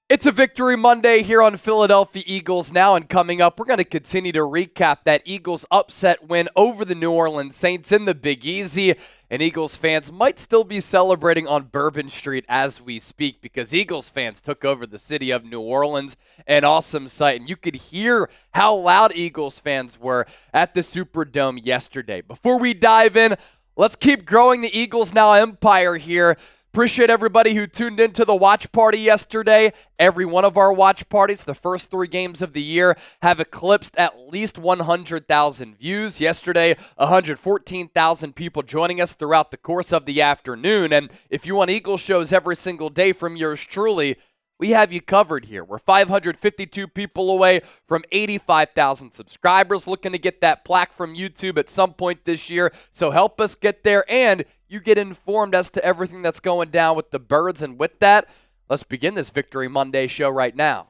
It's a Victory Monday here on Philadelphia Eagles Now, and coming up, we're going to continue to recap that Eagles upset win over the New Orleans Saints in the Big Easy, and Eagles fans might still be celebrating on Bourbon Street as we speak because Eagles fans took over the city of New Orleans, an awesome sight, and you could hear how loud Eagles fans were at the Superdome yesterday. Before we dive in, let's keep growing the Eagles Now empire here. Appreciate everybody who tuned into the watch party yesterday. Every one of our watch parties, the first 3 games of the year, have eclipsed at least 100,000 views. Yesterday, 114,000 people joining us throughout the course of the afternoon. And if you want Eagles shows every single day from yours truly, we have you covered here. We're 552 people away from 85,000 subscribers, looking to get that plaque from YouTube at some point this year. So help us get there, and you get informed as to everything that's going down with the Birds. And with that, let's begin this Victory Monday show right now.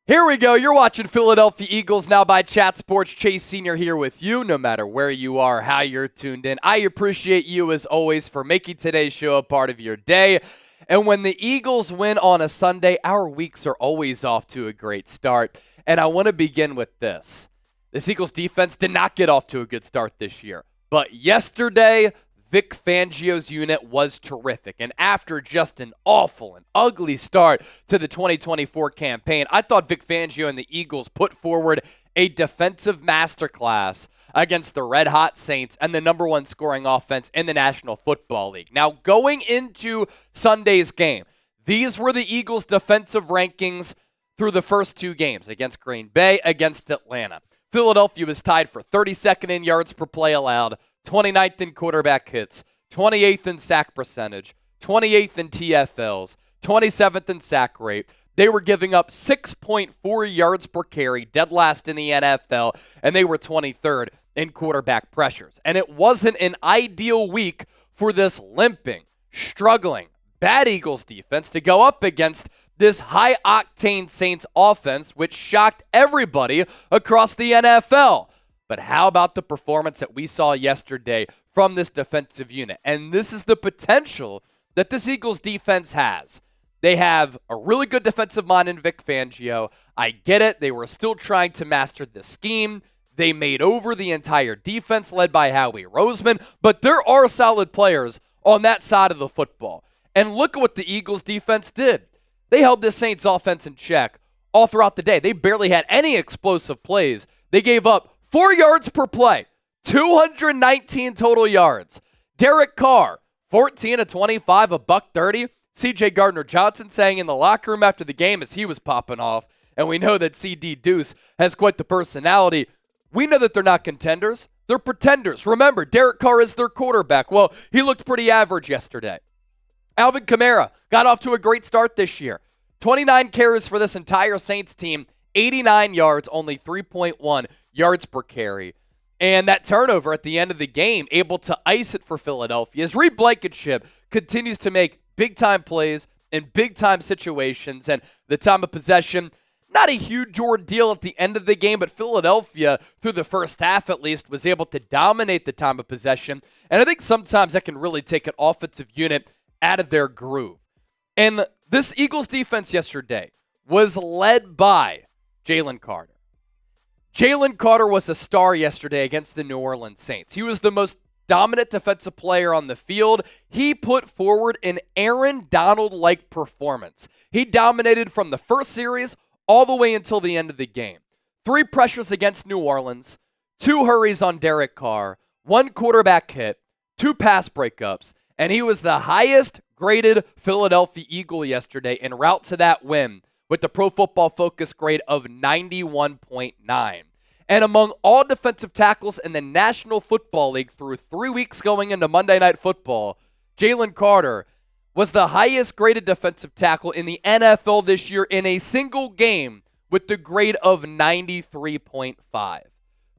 Here we go. You're watching Philadelphia Eagles Now by Chat Sports. Chase Sr. here with you, no matter where you are, how you're tuned in. I appreciate you, as always, for making today's show a part of your day. And when the Eagles win on a Sunday, our weeks are always off to a great start. And I want to begin with this. This Eagles defense did not get off to a good start this year. But yesterday, Vic Fangio's unit was terrific. And after just an awful and ugly start to the 2024 campaign, I thought Vic Fangio and the Eagles put forward a defensive masterclass against the red-hot Saints and the number 1 scoring offense in the National Football League. Now, going into Sunday's game, these were the Eagles' defensive rankings through the first 2 games against Green Bay, against Atlanta. Philadelphia was tied for 32nd in yards per play allowed, 29th in quarterback hits, 28th in sack percentage, 28th in TFLs, 27th in sack rate. They were giving up 6.4 yards per carry, dead last in the NFL, and they were 23rd in quarterback pressures. And it wasn't an ideal week for this limping, struggling, bad Eagles defense to go up against this high-octane Saints offense, which shocked everybody across the NFL. But how about the performance that we saw yesterday from this defensive unit? And this is the potential that this Eagles defense has. They have a really good defensive mind in Vic Fangio. I get it. They were still trying to master the scheme. They made over the entire defense led by Howie Roseman. But there are solid players on that side of the football. And look at what the Eagles defense did. They held this Saints offense in check all throughout the day. They barely had any explosive plays. They gave up 4 yards per play, 219 total yards. Derek Carr, 14 of 25, $130. C.J. Gardner-Johnson saying in the locker room after the game as he was popping off, and we know that C.D. Deuce has quite the personality. We know that they're not contenders. They're pretenders. Remember, Derek Carr is their quarterback. Well, he looked pretty average yesterday. Alvin Kamara got off to a great start this year. 29 carries for this entire Saints team, 89 yards, only 3.1 yards per carry. And that turnover at the end of the game, able to ice it for Philadelphia, as Reed Blankenship continues to make big-time plays in big-time situations. And the time of possession, not a huge ordeal at the end of the game, but Philadelphia, through the first half at least, was able to dominate the time of possession. And I think sometimes that can really take an offensive unit out of their groove. And this Eagles defense yesterday was led by Jalen Carter. Jalen Carter was a star yesterday against the New Orleans Saints. He was the most dominant defensive player on the field. He put forward an Aaron Donald-like performance. He dominated from the first series all the way until the end of the game. 3 pressures against New Orleans, 2 hurries on Derek Carr, 1 quarterback hit, 2 pass breakups, and he was the highest graded Philadelphia Eagle yesterday en route to that win with the Pro Football Focus grade of 91.9. And among all defensive tackles in the National Football League through 3 weeks going into Monday Night Football, Jalen Carter was the highest graded defensive tackle in the NFL this year in a single game with the grade of 93.5.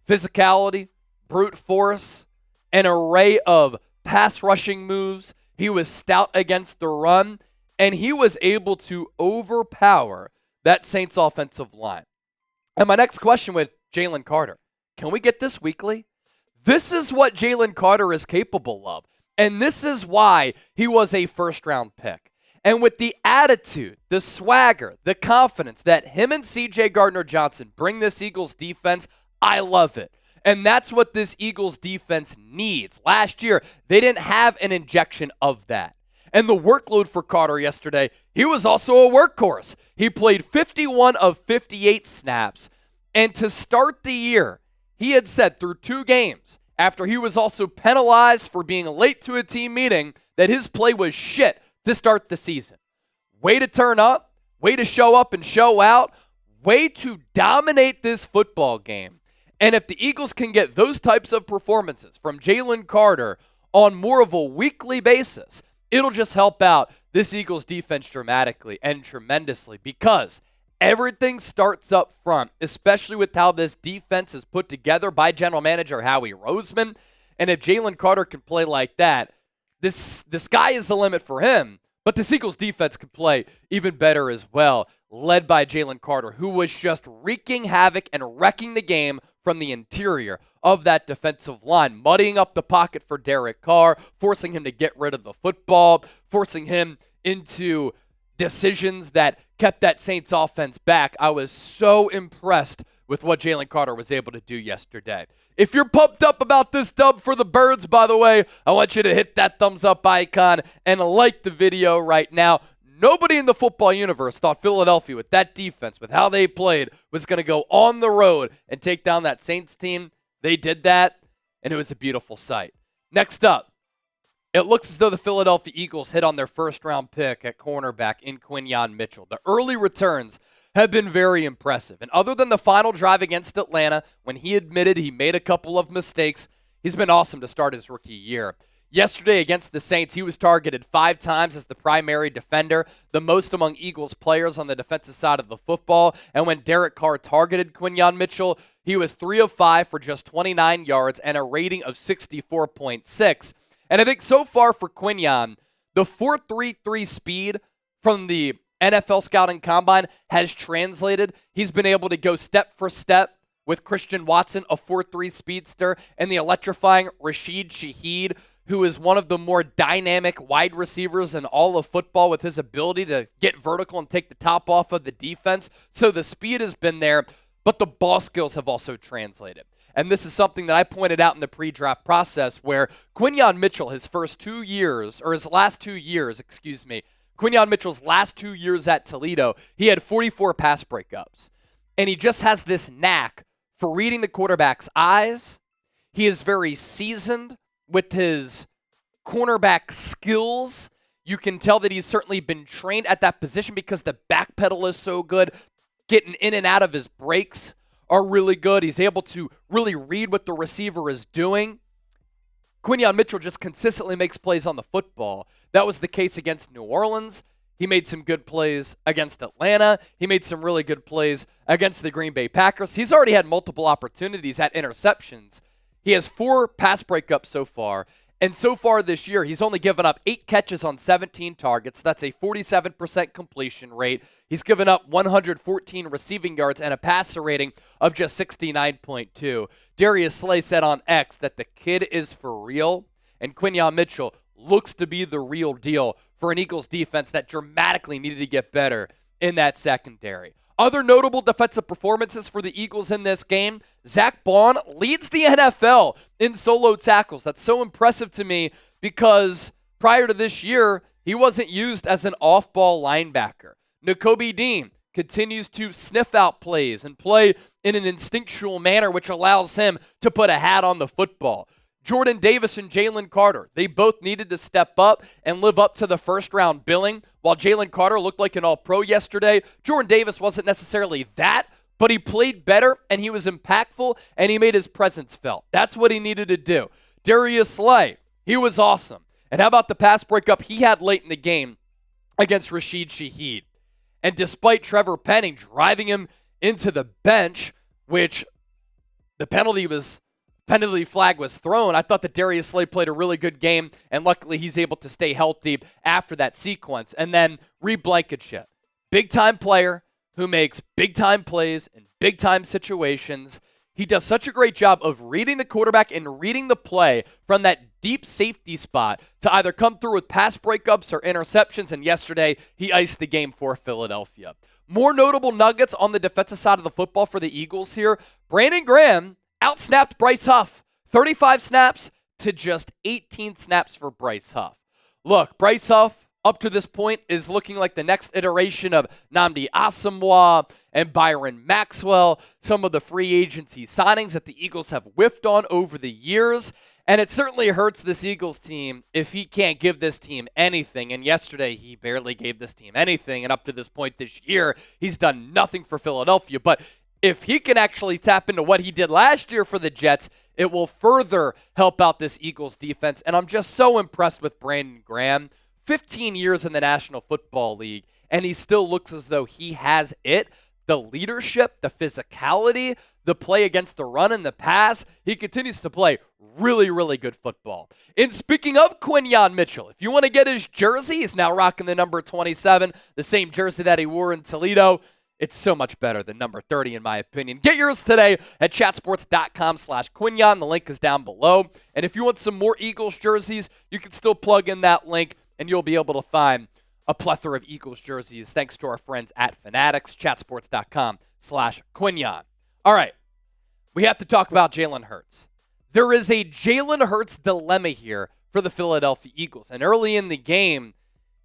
Physicality, brute force, an array of pass rushing moves. He was stout against the run, and he was able to overpower that Saints offensive line. And my next question with Jalen Carter, can we get this weekly? This is what Jalen Carter is capable of. And this is why he was a first-round pick. And with the attitude, the swagger, the confidence that him and C.J. Gardner-Johnson bring this Eagles defense, I love it. And that's what this Eagles defense needs. Last year, they didn't have an injection of that. And the workload for Carter yesterday, he was also a workhorse. He played 51 of 58 snaps. And to start the year, he had said through 2 games, after he was also penalized for being late to a team meeting, that his play was shit to start the season. Way to turn up, way to show up and show out, way to dominate this football game. And if the Eagles can get those types of performances from Jalen Carter on more of a weekly basis, it'll just help out this Eagles defense dramatically and tremendously, because everything starts up front, especially with how this defense is put together by general manager Howie Roseman. And if Jalen Carter can play like that, the sky is the limit for him. But this Eagles defense can play even better as well, led by Jalen Carter, who was just wreaking havoc and wrecking the game from the interior of that defensive line, muddying up the pocket for Derek Carr, forcing him to get rid of the football, forcing him into decisions that kept that Saints offense back. I was so impressed with what Jalen Carter was able to do yesterday. If you're pumped up about this dub for the Birds, by the way, I want you to hit that thumbs up icon and like the video right now. Nobody in the football universe thought Philadelphia, with that defense, with how they played, was going to go on the road and take down that Saints team. They did that, and it was a beautiful sight. Next up, it looks as though the Philadelphia Eagles hit on their first-round pick at cornerback in Quinyon Mitchell. The early returns have been very impressive. And other than the final drive against Atlanta, when he admitted he made a couple of mistakes, he's been awesome to start his rookie year. Yesterday against the Saints, he was targeted 5 times as the primary defender, the most among Eagles players on the defensive side of the football. And when Derek Carr targeted Quinyon Mitchell, he was 3 of 5 for just 29 yards and a rating of 64.6. And I think so far for Quinyon, the 4.33 speed from the NFL Scouting Combine has translated. He's been able to go step for step with Christian Watson, a 4.3 speedster, and the electrifying Rashid Shaheed, who is one of the more dynamic wide receivers in all of football with his ability to get vertical and take the top off of the defense. So the speed has been there, but the ball skills have also translated. And this is something that I pointed out in the pre-draft process, where Quinyon Mitchell, his last 2 years, Quinyon Mitchell's last 2 years at Toledo, he had 44 pass breakups. And he just has this knack for reading the quarterback's eyes. He is very seasoned with his cornerback skills. You can tell that he's certainly been trained at that position because the back pedal is so good. Getting in and out of his breaks are really good. He's able to really read what the receiver is doing. Quinyon Mitchell just consistently makes plays on the football. That was the case against New Orleans. He made some good plays against Atlanta. He made some really good plays against the Green Bay Packers. He's already had multiple opportunities at interceptions. He has 4 pass breakups so far. And so far this year, he's only given up 8 catches on 17 targets. That's a 47% completion rate. He's given up 114 receiving yards and a passer rating of just 69.2. Darius Slay said on X that the kid is for real, and Quinyon Mitchell looks to be the real deal for an Eagles defense that dramatically needed to get better in that secondary. Other notable defensive performances for the Eagles in this game, Zach Bond leads the NFL in solo tackles. That's so impressive to me because prior to this year, he wasn't used as an off-ball linebacker. Nakobe Dean continues to sniff out plays and play in an instinctual manner, which allows him to put a hat on the football. Jordan Davis and Jalen Carter, they both needed to step up and live up to the first-round billing. While Jalen Carter looked like an all-pro yesterday, Jordan Davis wasn't necessarily that, but he played better, and he was impactful, and he made his presence felt. That's what he needed to do. Darius Slay, he was awesome. And how about the pass breakup he had late in the game against Rashid Shaheed? And despite Trevor Penning driving him into the bench, which the penalty flag was thrown, I thought that Darius Slay played a really good game, and luckily he's able to stay healthy after that sequence. And then Reed Blankenship, big-time player who makes big-time plays in big-time situations. He does such a great job of reading the quarterback and reading the play from that deep safety spot to either come through with pass breakups or interceptions, and yesterday he iced the game for Philadelphia. More notable nuggets on the defensive side of the football for the Eagles here. Brandon Graham outsnapped Bryce Huff. 35 snaps to just 18 snaps for Bryce Huff. Look, Bryce Huff, up to this point, is looking like the next iteration of Nnamdi Asomugha and Byron Maxwell, some of the free agency signings that the Eagles have whiffed on over the years. And it certainly hurts this Eagles team if he can't give this team anything. And yesterday, he barely gave this team anything. And up to this point this year, he's done nothing for Philadelphia. But if he can actually tap into what he did last year for the Jets, it will further help out this Eagles defense. And I'm just so impressed with Brandon Graham. 15 years in the National Football League, and he still looks as though he has it. The leadership, the physicality, the play against the run and the pass. He continues to play really, really good football. And speaking of Quinyon Mitchell, if you want to get his jersey, he's now rocking the number 27, the same jersey that he wore in Toledo. It's so much better than number 30, in my opinion. Get yours today at chatsports.com/Quinyon. The link is down below. And if you want some more Eagles jerseys, you can still plug in that link, and you'll be able to find a plethora of Eagles jerseys thanks to our friends at Fanatics, chatsports.com/Quinyon. All right, we have to talk about Jalen Hurts. There is a Jalen Hurts dilemma here for the Philadelphia Eagles. And early in the game,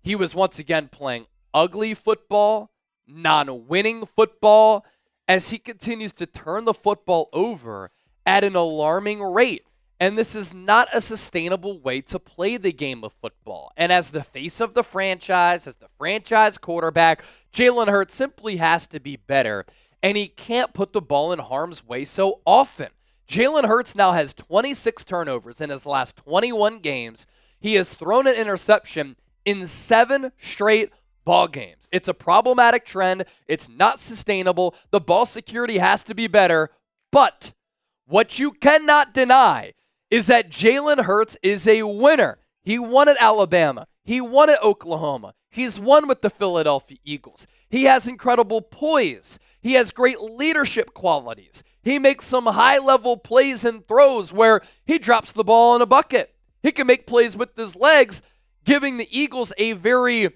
he was once again playing ugly football, non-winning football, as he continues to turn the football over at an alarming rate. And this is not a sustainable way to play the game of football. And as the face of the franchise, as the franchise quarterback, Jalen Hurts simply has to be better. And he can't put the ball in harm's way so often. Jalen Hurts now has 26 turnovers in his last 21 games. He has thrown an interception in 7 straight ball games. It's a problematic trend. It's not sustainable. The ball security has to be better. But what you cannot deny is that Jalen Hurts is a winner. He won at Alabama. He won at Oklahoma. He's won with the Philadelphia Eagles. He has incredible poise. He has great leadership qualities. He makes some high-level plays and throws where he drops the ball in a bucket. He can make plays with his legs, giving the Eagles a very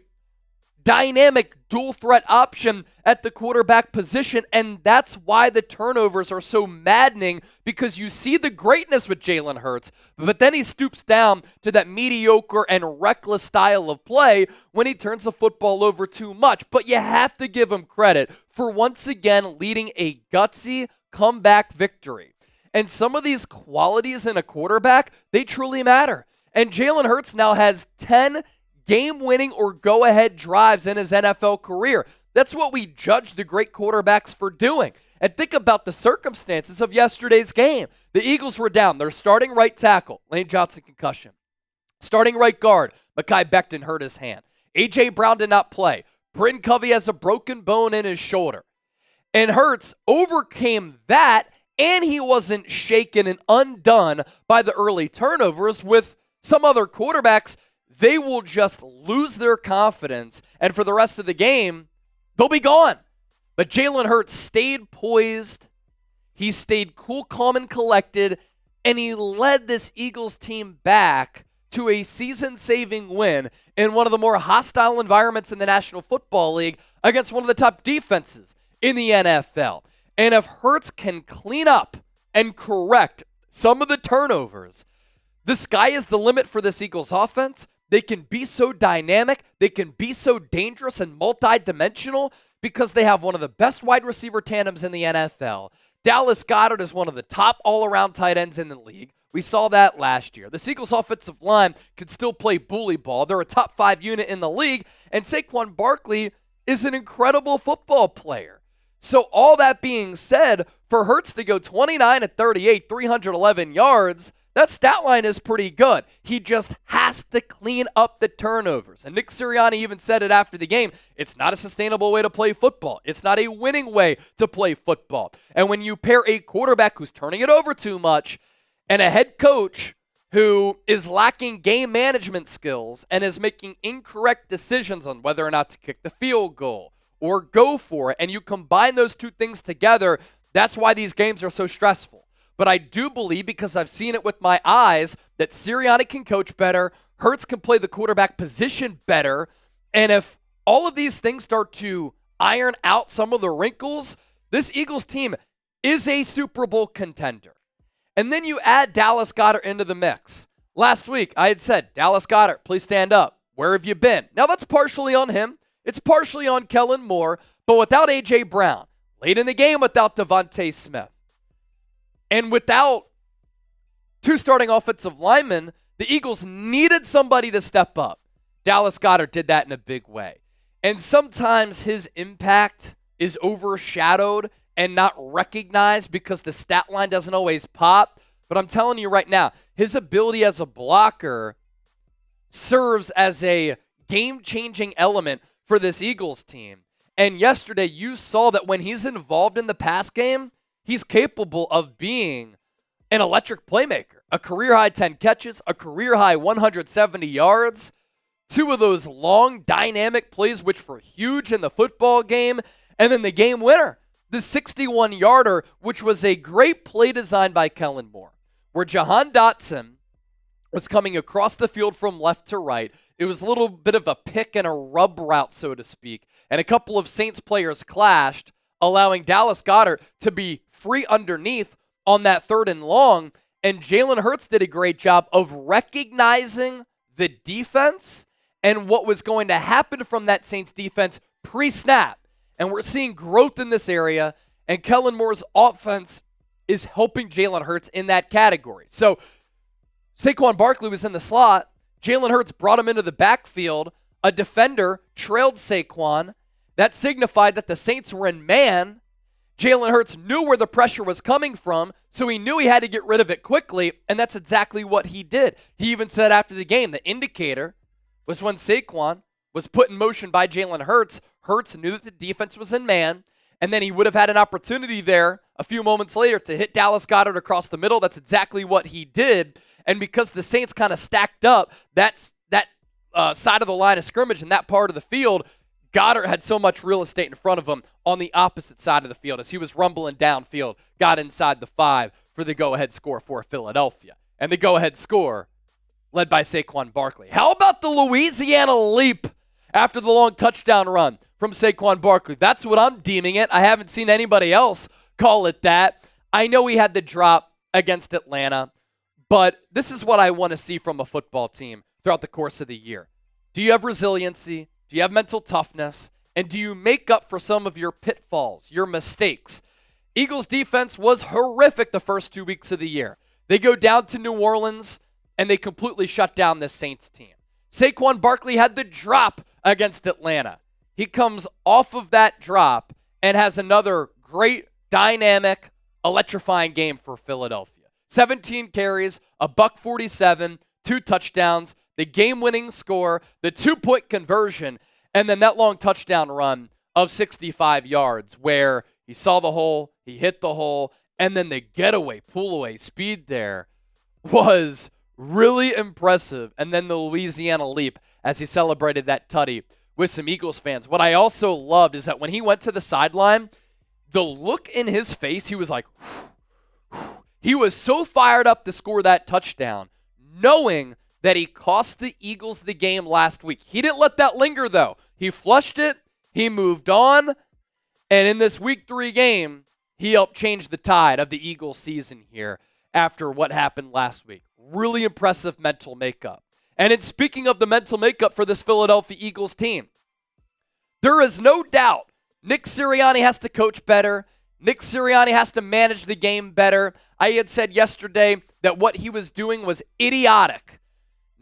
dynamic dual threat option at the quarterback position, and that's why the turnovers are so maddening, because you see the greatness with Jalen Hurts, but then he stoops down to that mediocre and reckless style of play when he turns the football over too much. But you have to give him credit for once again leading a gutsy comeback victory. And some of these qualities in a quarterback, they truly matter. And Jalen Hurts now has 10 game-winning or go-ahead drives in his NFL career. That's what we judge the great quarterbacks for doing. And think about the circumstances of yesterday's game. The Eagles were down. Their starting right tackle, Lane Johnson concussion. Starting right guard, Mekhi Becton hurt his hand. A.J. Brown did not play. Britton Covey has a broken bone in his shoulder. And Hurts overcame that, and he wasn't shaken and undone by the early turnovers. With some other quarterbacks, they will just lose their confidence, and for the rest of the game, they'll be gone. But Jalen Hurts stayed poised. He stayed cool, calm, and collected, and he led this Eagles team back to a season-saving win in one of the more hostile environments in the National Football League against one of the top defenses in the NFL. And if Hurts can clean up and correct some of the turnovers, the sky is the limit for this Eagles offense. They can be so dynamic. They can be so dangerous and multi-dimensional because they have one of the best wide receiver tandems in the NFL. Dallas Goedert is one of the top all-around tight ends in the league. We saw that last year. The Eagles offensive line can still play bully ball. They're a top 5 unit in the league, and Saquon Barkley is an incredible football player. So all that being said, for Hurts to go 29 at 38, 311 yards, that stat line is pretty good. He just has to clean up the turnovers. And Nick Sirianni even said it after the game. It's not a sustainable way to play football. It's not a winning way to play football. And when you pair a quarterback who's turning it over too much and a head coach who is lacking game management skills and is making incorrect decisions on whether or not to kick the field goal or go for it, and you combine those two things together, That's why these games are so stressful. But I do believe, because I've seen it with my eyes, that Sirianni can coach better, Hurts can play the quarterback position better, and if all of these things start to iron out some of the wrinkles, this Eagles team is a Super Bowl contender. And then you add Dallas Goedert into the mix. Last week, I had said, Dallas Goedert, please stand up. Where have you been? Now, that's partially on him. It's partially on Kellen Moore. But without A.J. Brown, late in the game without Devontae Smith, and without two starting offensive linemen, the Eagles needed somebody to step up. Dallas Goedert did that in a big way. And sometimes his impact is overshadowed and not recognized because the stat line doesn't always pop. But I'm telling you right now, his ability as a blocker serves as a game-changing element for this Eagles team. And yesterday, you saw that when he's involved in the pass game, he's capable of being an electric playmaker. A career-high 10 catches, a career-high 170 yards, two of those long, dynamic plays which were huge in the football game, and then the game winner, the 61-yarder, which was a great play design by Kellen Moore, where Jahan Dotson was coming across the field from left to right. It was a little bit of a pick and a rub route, so to speak, and a couple of Saints players clashed, allowing Dallas Goedert to be free underneath on that 3rd and long, and Jalen Hurts did a great job of recognizing the defense and what was going to happen from that Saints defense pre-snap. And we're seeing growth in this area, and Kellen Moore's offense is helping Jalen Hurts in that category. So Saquon Barkley was in the slot. Jalen Hurts brought him into the backfield. A defender trailed Saquon. That signified that the Saints were in man. Jalen Hurts knew where the pressure was coming from, so he knew he had to get rid of it quickly, and that's exactly what he did. He even said after the game, the indicator was when Saquon was put in motion by Jalen Hurts. Hurts knew that the defense was in man, and then he would have had an opportunity there a few moments later to hit Dallas Goedert across the middle. That's exactly what he did, and because the Saints kind of stacked up that side of the line of scrimmage in that part of the field, Goedert had so much real estate in front of him on the opposite side of the field as he was rumbling downfield, got inside the 5 for the go-ahead score for Philadelphia. And the go-ahead score led by Saquon Barkley. How about the Louisiana leap after the long touchdown run from Saquon Barkley? That's what I'm deeming it. I haven't seen anybody else call it that. I know he had the drop against Atlanta, but this is what I want to see from a football team throughout the course of the year. Do you have resiliency? Do you have mental toughness? And do you make up for some of your pitfalls, your mistakes? Eagles defense was horrific the first 2 weeks of the year. They go down to New Orleans, and they completely shut down this Saints team. Saquon Barkley had the drop against Atlanta. He comes off of that drop and has another great, dynamic, electrifying game for Philadelphia. 17 carries, a $147, 2 touchdowns, the game-winning score, the 2-point conversion, and then that long touchdown run of 65 yards where he saw the hole, he hit the hole, and then the getaway, pull-away speed there was really impressive. And then the Louisiana leap as he celebrated that tutty with some Eagles fans. What I also loved is that when he went to the sideline, the look in his face, he was like, he was so fired up to score that touchdown, knowing that he cost the Eagles the game last week. He didn't let that linger, though. He flushed it, he moved on, and in this Week 3 game, he helped change the tide of the Eagles season here after what happened last week. Really impressive mental makeup. And in speaking of the mental makeup for this Philadelphia Eagles team, there is no doubt Nick Sirianni has to coach better. Nick Sirianni has to manage the game better. I had said yesterday that what he was doing was idiotic.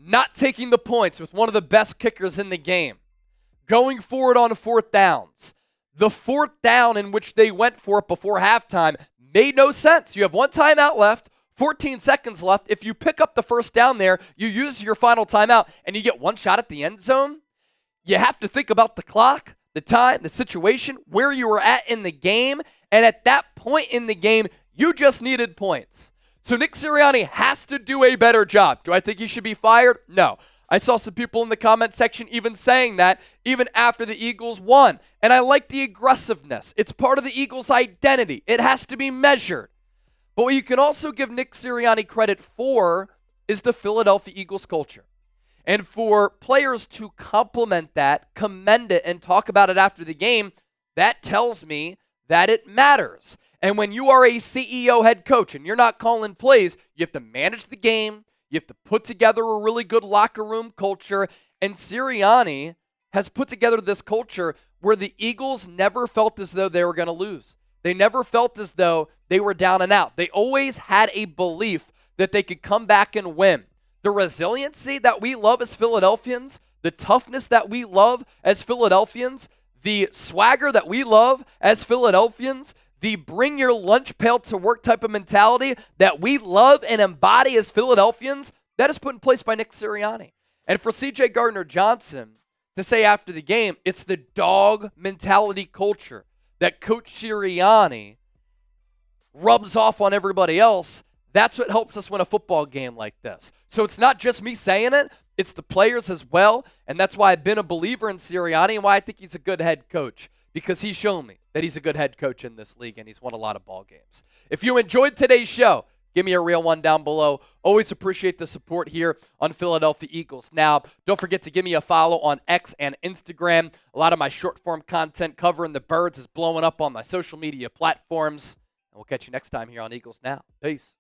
Not taking the points with one of the best kickers in the game. Going forward on 4th downs. The 4th down in which they went for it before halftime made no sense. You have 1 timeout left, 14 seconds left. If you pick up the 1st down there, you use your final timeout, and you get 1 shot at the end zone. You have to think about the clock, the time, the situation, where you were at in the game. And at that point in the game, you just needed points. So Nick Sirianni has to do a better job. Do I think he should be fired? No. I saw some people in the comment section even saying that even after the Eagles won. And I like the aggressiveness. It's part of the Eagles' identity. It has to be measured. But what you can also give Nick Sirianni credit for is the Philadelphia Eagles culture. And for players to compliment that, commend it, and talk about it after the game, that tells me that it matters. And when you are a CEO head coach and you're not calling plays, you have to manage the game. You have to put together a really good locker room culture. And Sirianni has put together this culture where the Eagles never felt as though they were going to lose. They never felt as though they were down and out. They always had a belief that they could come back and win. The resiliency that we love as Philadelphians, the toughness that we love as Philadelphians, the swagger that we love as Philadelphians, the bring your lunch pail to work type of mentality that we love and embody as Philadelphians, that is put in place by Nick Sirianni. And for C.J. Gardner-Johnson to say after the game, it's the dog mentality culture that Coach Sirianni rubs off on everybody else. That's what helps us win a football game like this. So it's not just me saying it, it's the players as well. And that's why I've been a believer in Sirianni and why I think he's a good head coach, because he's shown me that he's a good head coach in this league and he's won a lot of ball games. If you enjoyed today's show, give me a real one down below. Always appreciate the support here on Philadelphia Eagles Now. Don't forget to give me a follow on X and Instagram. A lot of my short-form content covering the birds is blowing up on my social media platforms. And we'll catch you next time here on Eagles Now. Peace.